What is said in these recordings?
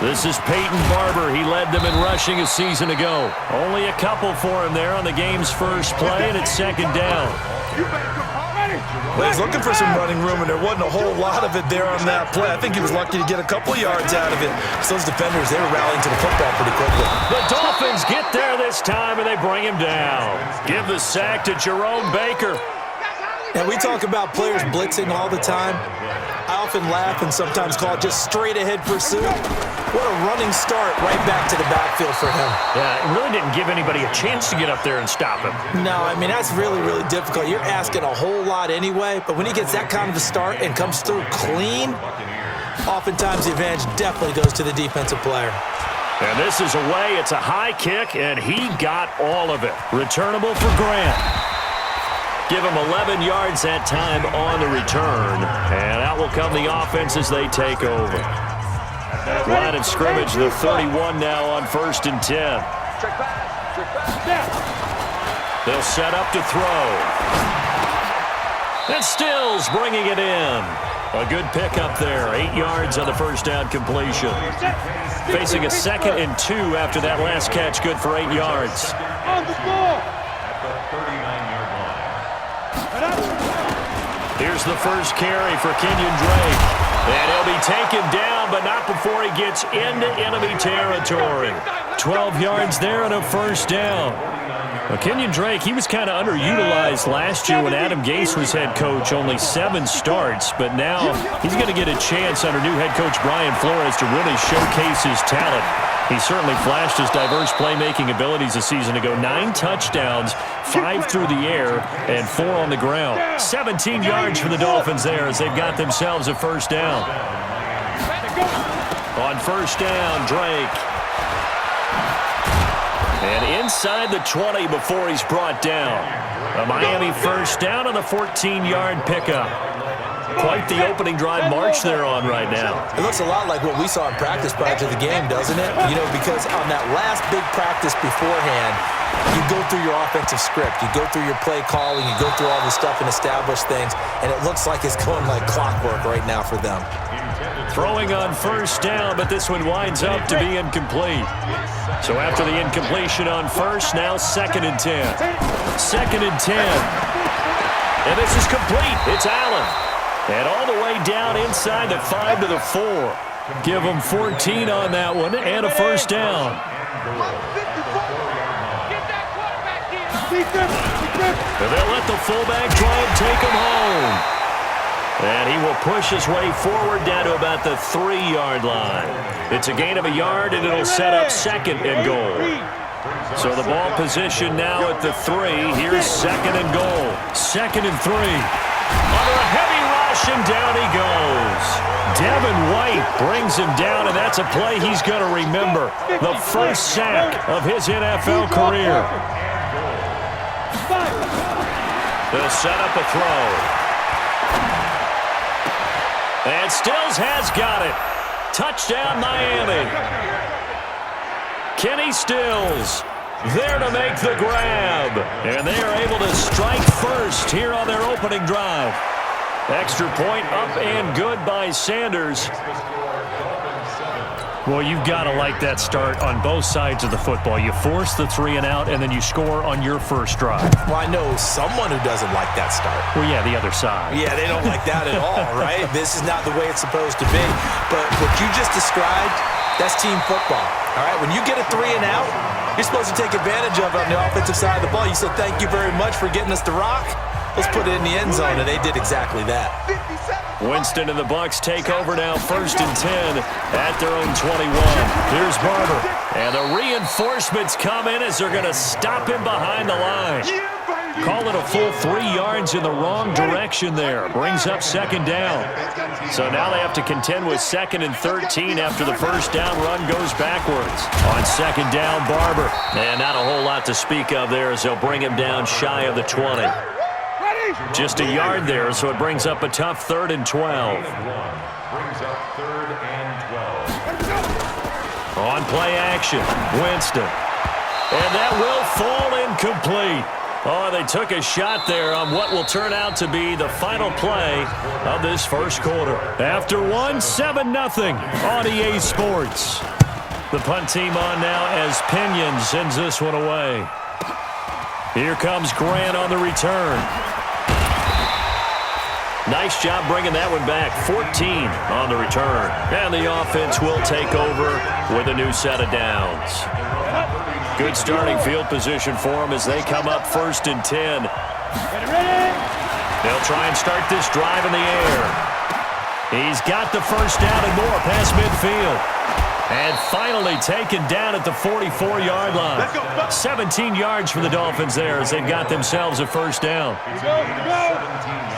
This is Peyton Barber. He led them in rushing a season ago. Only a couple for him there on the game's first play, and it's second down. Well, he's looking for some running room, and there wasn't a whole lot of it there on that play. I think he was lucky to get a couple yards out of it. So those defenders, they were rallying to the football pretty quickly. The Dolphins get there this time, and they bring him down. Give the sack to Jerome Baker. Now, we talk about players blitzing all the time. I often laugh and sometimes call it just straight-ahead pursuit. What a running start right back to the backfield for him. Yeah, it really didn't give anybody a chance to get up there and stop him. No, I mean, that's really, really difficult. You're asking a whole lot anyway, but when he gets that kind of a start and comes through clean, oftentimes the advantage definitely goes to the defensive player. And this is away. It's a high kick, and he got all of it. Returnable for Grant. Give him 11 yards that time on the return. And out will come the offense as they take over. Line of scrimmage, the 31 now on 1st and 10. They'll set up to throw. And Stills bringing it in. A good pickup there. 8 yards on the first down completion. Facing a 2nd and 2 after that last catch. Good for 8 yards. On the ball. Here's the first carry for Kenyon Drake. And he'll be taken down, but not before he gets into enemy territory. 12 yards there and a first down. Well, Kenyon Drake, he was kind of underutilized last year when Adam Gase was head coach. Only 7 starts, but now he's going to get a chance under new head coach Brian Flores to really showcase his talent. He certainly flashed his diverse playmaking abilities a season ago. 9 touchdowns, 5 through the air, and 4 on the ground. 17 yards for the Dolphins there as they've got themselves a first down. On first down, Drake. And inside the 20 before he's brought down. A Miami first down on the 14-yard pickup. Quite the opening drive march they're on right now. It looks a lot like what we saw in practice prior to the game, doesn't it? You know, because on that last big practice beforehand, you go through your offensive script. You go through your play calling. You go through all this stuff and establish things. And it looks like it's going like clockwork right now for them. Throwing on first down, but this one winds up to be incomplete. So after the incompletion on first, now 2nd and 10. 2nd and 10. And this is complete. It's Allen. And all the way down inside the 5 to the 4. Give them 14 on that one and a first down. And they'll let the fullback try and take him home. And he will push his way forward down to about the 3-yard line. It's a gain of a yard, and it'll set up 2nd and goal. So the ball position now at the 3. Here's 2nd and goal. 2nd and 3. Under a heavy rush, and down he goes. Devin White brings him down, and that's a play he's going to remember. The first sack of his NFL career. They'll set up a throw. And Stills has got it. Touchdown, Miami. Kenny Stills there to make the grab. And they are able to strike first here on their opening drive. Extra point up and good by Sanders. Well, you've got to like that start on both sides of the football. You force the 3 and out, and then you score on your first drive. Well, I know someone who doesn't like that start. Well, yeah, the other side. Yeah, they don't like that at all, right? This is not the way it's supposed to be. But what you just described, that's team football, all right? When you get a 3 and out, you're supposed to take advantage of it on the offensive side of the ball. You said, thank you very much for getting us the rock. Let's put it in the end zone, and they did exactly that. Winston and the Bucs take over now, 1st and 10 at their own 21. Here's Barber. And the reinforcements come in as they're going to stop him behind the line. Call it a full 3 yards in the wrong direction there. Brings up 2nd down. So now they have to contend with 2nd and 13 after the first down run goes backwards. On 2nd down, Barber. And not a whole lot to speak of there as they'll bring him down shy of the 20. Just a yard there, so it brings up a tough 3rd and 12. On play action, Winston. And that will fall incomplete. Oh, they took a shot there on what will turn out to be the final play of this first quarter. After one, 7-0 on EA Sports. The punt team on now as Pinion sends this one away. Here comes Grant on the return. Nice job bringing that one back. 14 on the return. And the offense will take over with a new set of downs. Good starting field position for them as they come up 1st and 10. They'll try and start this drive in the air. He's got the first down and more past midfield. And finally taken down at the 44-yard line. 17 yards for the Dolphins there as they've got themselves a first down.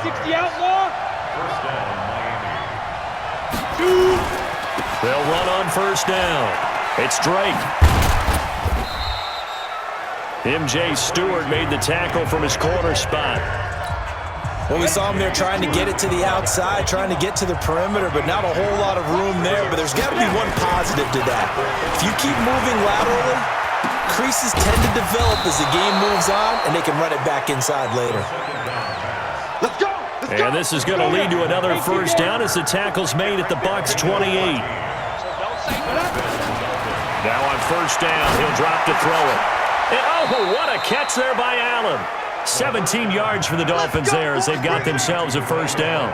60 outlaw. They'll run on first down. It's Drake. M.J. Stewart made the tackle from his corner spot. Well, we saw him there trying to get it to the outside, trying to get to the perimeter, but not a whole lot of room there. But there's got to be one positive to that. If you keep moving laterally, creases tend to develop as the game moves on, and they can run it back inside later. Let's go. And this is going to lead to another first down as the tackle's made at the Bucs 28. Now on first down, he'll drop to throw it. And oh, what a catch there by Allen. 17 yards for the Dolphins there as they've got themselves a first down.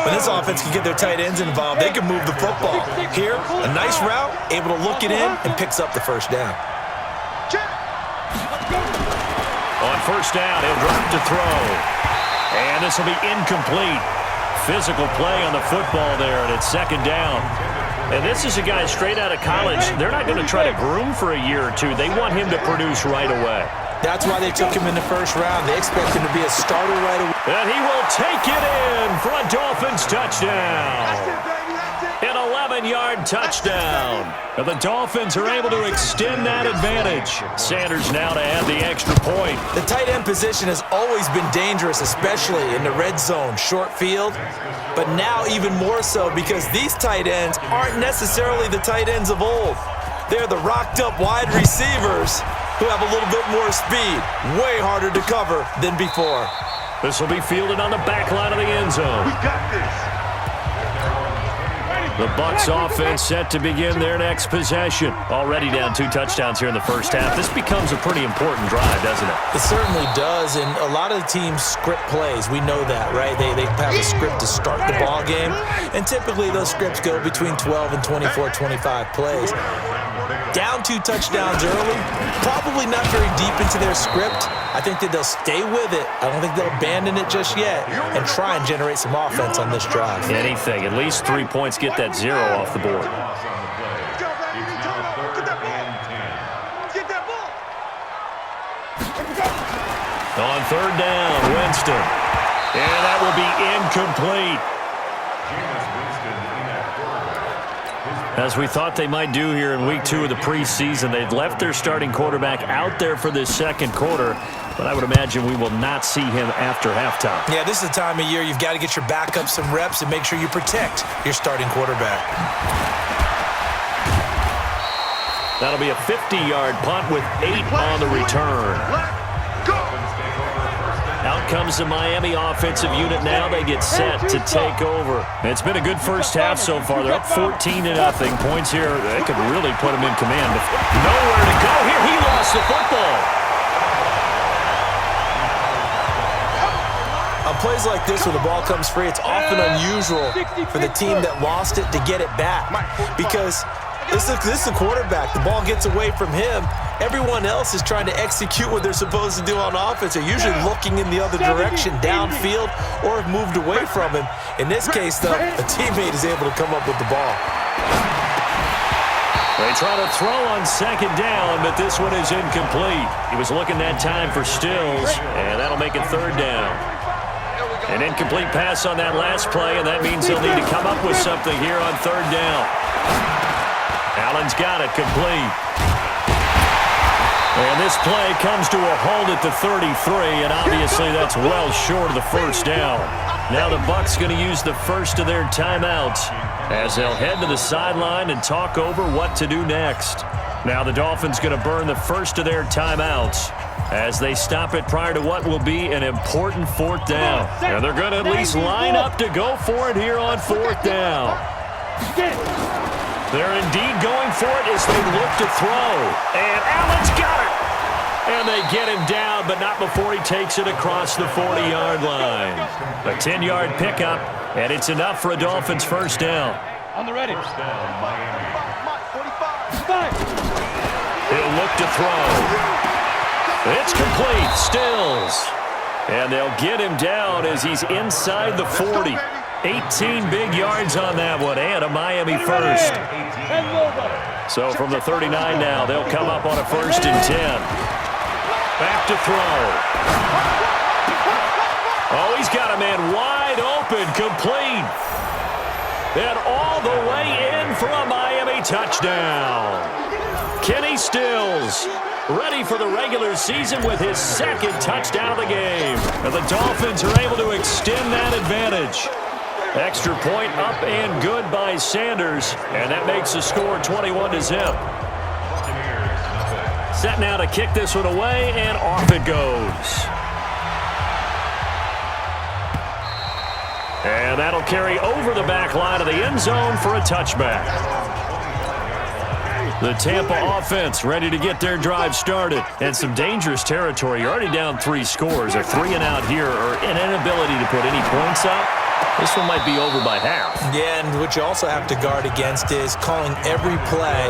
When this offense can get their tight ends involved, they can move the football. Here, a nice route, able to look it in, and picks up the first down. On first down, he'll drop to throw. And this will be incomplete. Physical play on the football there, and it's 2nd down. And this is a guy straight out of college. They're not going to try to groom for a year or two. They want him to produce right away. That's why they took him in the first round. They expect him to be a starter right away. And he will take it in for a Dolphins touchdown. An 11-yard touchdown. And the Dolphins are able to extend that advantage. Sanders now to add the extra point. The tight end position has always been dangerous, especially in the red zone, short field. But now even more so because these tight ends aren't necessarily the tight ends of old. They're the rocked-up wide receivers who have a little bit more speed. Way harder to cover than before. This will be fielded on the back line of the end zone. We got this. The Bucs offense set to begin their next possession. Already down 2 touchdowns here in the first half. This becomes a pretty important drive, doesn't it? It certainly does, and a lot of the teams script plays. We know that, right? They have a script to start the ball game, and typically those scripts go between 12 and 24, 25 plays. Down 2 touchdowns early, probably not very deep into their script. I think that they'll stay with it. I don't think they'll abandon it just yet and try and generate some offense on this drive. Anything. At least 3 points. Get that 0 off the board. On 3rd down, Winston. And that will be incomplete. As we thought they might do here in week 2 of the preseason, they've left their starting quarterback out there for this 2nd quarter, but I would imagine we will not see him after halftime. Yeah, this is the time of year you've got to get your backup some reps and make sure you protect your starting quarterback. That'll be a 50-yard punt with 8 on the return. Out comes the Miami offensive unit now. They get set to take over. It's been a good first half so far. They're up 14-0. Points here, they could really put them in command. But nowhere to go here. He lost the football. On plays like this where the ball comes free, it's often unusual for the team that lost it to get it back. Because this is the quarterback. The ball gets away from him. Everyone else is trying to execute what they're supposed to do on offense. They're usually looking in the other direction, downfield, or have moved away from him. In this case, though, a teammate is able to come up with the ball. They try to throw on 2nd down, but this one is incomplete. He was looking that time for Stills, and that'll make it 3rd down. An incomplete pass on that last play, and that means they'll need to come up with something here on 3rd down. Allen's got it complete. And this play comes to a halt at the 33, and obviously that's well short of the first down. Now the Bucs going to use the first of their timeouts as they'll head to the sideline and talk over what to do next. Now the Dolphins going to burn the first of their timeouts as they stop it prior to what will be an important 4th down. And they're going to at least line up to go for it here on 4th down. They're indeed going for it as they look to throw. And Allen's got it. And they get him down, but not before he takes it across the 40-yard line. A 10-yard pickup, and it's enough for a Dolphins first down. On the ready. He'll look to throw. It's complete. Stills. And they'll get him down as he's inside the 40. 18 big yards on that one, and a Miami first. So from the 39 now, they'll come up on a 1st and 10. Back to throw. Oh, he's got a man wide open, complete. And all the way in for a Miami touchdown. Kenny Stills, ready for the regular season with his 2nd touchdown of the game. And the Dolphins are able to extend that advantage. Extra point up and good by Sanders, and that makes the score 21-0. Set now to kick this one away, and off it goes. And that'll carry over the back line of the end zone for a touchback. The Tampa offense ready to get their drive started. And some dangerous territory. You're already down 3 scores. A 3-and-out here, or an inability to put any points up. This one might be over by half. Yeah, and what you also have to guard against is calling every play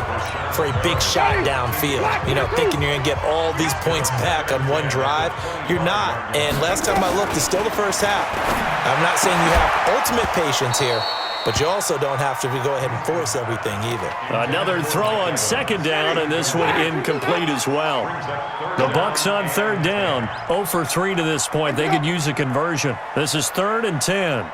for a big shot downfield. You know, thinking you're going to get all these points back on one drive. You're not. And last time I looked, it's still the first half. I'm not saying you have ultimate patience here, but you also don't have to go ahead and force everything either. Another throw on 2nd down, and this one incomplete as well. The Bucs on 3rd down, 0 for 3 to this point. They could use a conversion. This is 3rd and 10.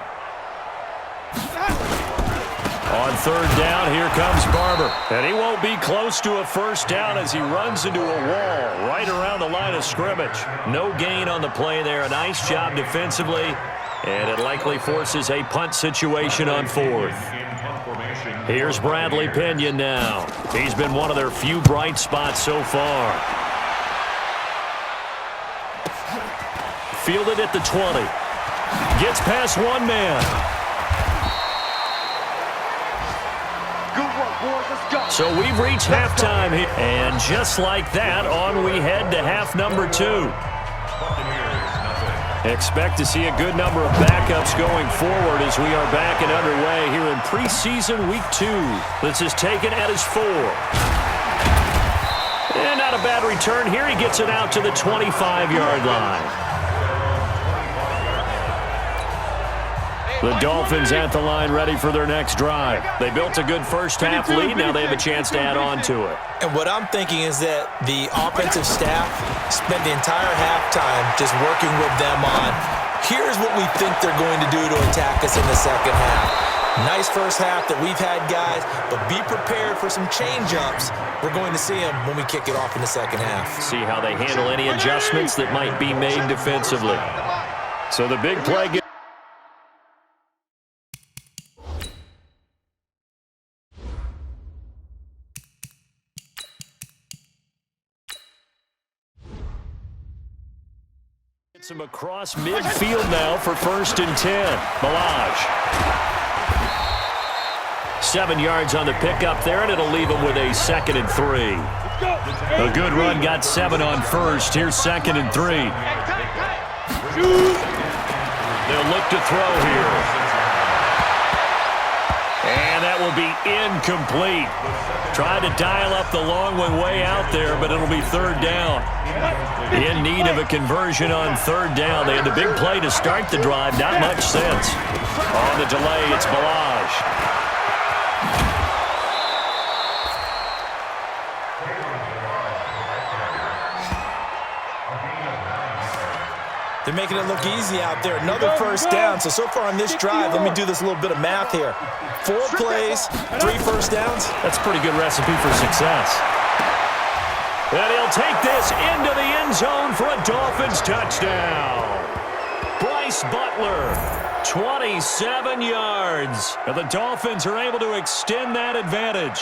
On 3rd down, here comes Barber. And he won't be close to a first down as he runs into a wall right around the line of scrimmage. No gain on the play there. A nice job defensively. And it likely forces a punt situation on 4th. Here's Bradley Pinion now. He's been one of their few bright spots so far. Fielded at the 20. Gets past one man. So we've reached halftime here. And just like that, on we head to half number 2. Expect to see a good number of backups going forward as we are back and underway here in preseason week 2. This is taken at his 4. And not a bad return here. He gets it out to the 25-yard line. The Dolphins at the line ready for their next drive. They built a good first-half lead. Now they have a chance to add on to it. And what I'm thinking is that the offensive staff spent the entire halftime just working with them on, here's what we think they're going to do to attack us in the second half. Nice first half that we've had, guys, but be prepared for some change-ups. We're going to see them when we kick it off in the second half. See how they handle any adjustments that might be made defensively. So the big play gets him across midfield now for 1st and 10. Malage. 7 yards on the pickup there, and it'll leave him with a 2nd and 3. A good run got 7 on 1st. Here's 2nd and 3. They'll look to throw here. And that will be incomplete. Tried to dial up the long one way out there, but it'll be 3rd down. In need of a conversion on 3rd down. They had the big play to start the drive. Not much sense. On the delay, it's Malage. They're making it look easy out there. Another first down. So far on this drive, let me do this little bit of math here. 4 plays, 3 first downs. That's a pretty good recipe for success. And he'll take this into the end zone for a Dolphins touchdown. Bryce Butler, 27 yards. And the Dolphins are able to extend that advantage.